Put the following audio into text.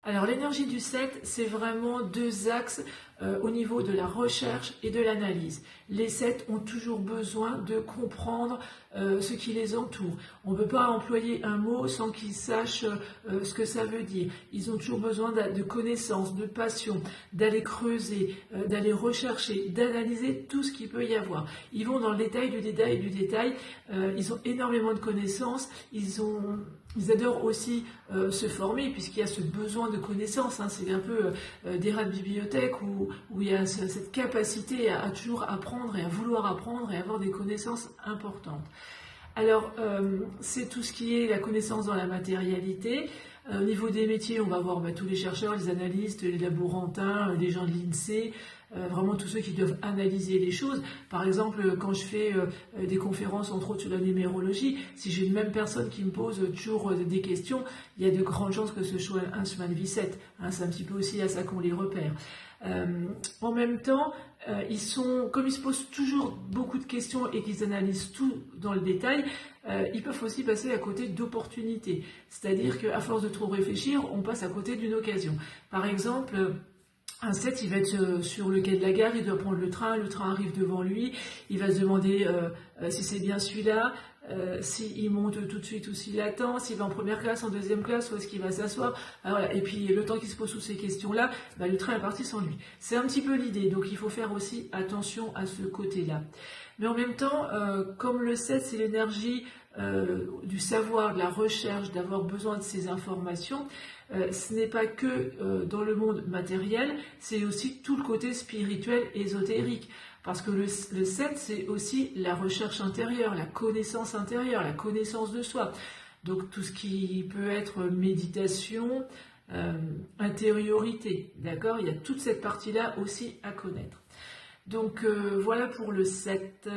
Alors l'énergie du 7, c'est vraiment deux axes au niveau de la recherche et de l'analyse. Les 7 ont toujours besoin de comprendre ce qui les entoure. On ne peut pas employer un mot sans qu'ils sachent ce que ça veut dire. Ils ont toujours besoin de connaissances, de passion, d'aller creuser, d'aller rechercher, d'analyser tout ce qu'il peut y avoir. Ils vont dans le détail du détail du détail. Ils ont énormément de connaissances. Ils adorent aussi se former puisqu'il y a ce besoin de connaissances. C'est un peu des rats de bibliothèque où il y a cette capacité à toujours apprendre et à vouloir apprendre et avoir des connaissances importantes. Alors, c'est tout ce qui est la connaissance dans la matérialité. Au niveau des métiers, on va voir tous les chercheurs, les analystes, les laborantins, les gens de l'INSEE, vraiment tous ceux qui doivent analyser les choses. Par exemple, quand je fais des conférences, entre autres sur la numérologie, si j'ai une même personne qui me pose toujours des questions, il y a de grandes chances que ce soit un chemin de vie 7. C'est un petit peu aussi à ça qu'on les repère. En même temps, comme ils se posent toujours beaucoup de questions et qu'ils analysent tout dans le détail, ils peuvent aussi passer à côté d'opportunités. C'est-à-dire qu'à force de trop réfléchir, on passe à côté d'une occasion. Par exemple, un 7, il va être sur le quai de la gare, il doit prendre le train arrive devant lui, il va se demander si c'est bien celui-là, s'il monte tout de suite ou s'il attend, s'il va en première classe, en deuxième classe, où est-ce qu'il va s'asseoir. Voilà. Et puis le temps qu'il se pose toutes ces questions-là, le train est parti sans lui. C'est un petit peu l'idée, donc il faut faire aussi attention à ce côté-là. Mais en même temps, comme le 7, c'est l'énergie du savoir, de la recherche, d'avoir besoin de ces informations, ce n'est pas que dans le monde matériel, c'est aussi tout le côté spirituel, ésotérique. Parce que le 7, c'est aussi la recherche intérieure, la connaissance intérieure, la connaissance de soi. Donc tout ce qui peut être méditation, intériorité, d'accord? Il y a toute cette partie-là aussi à connaître. Donc voilà pour le 7.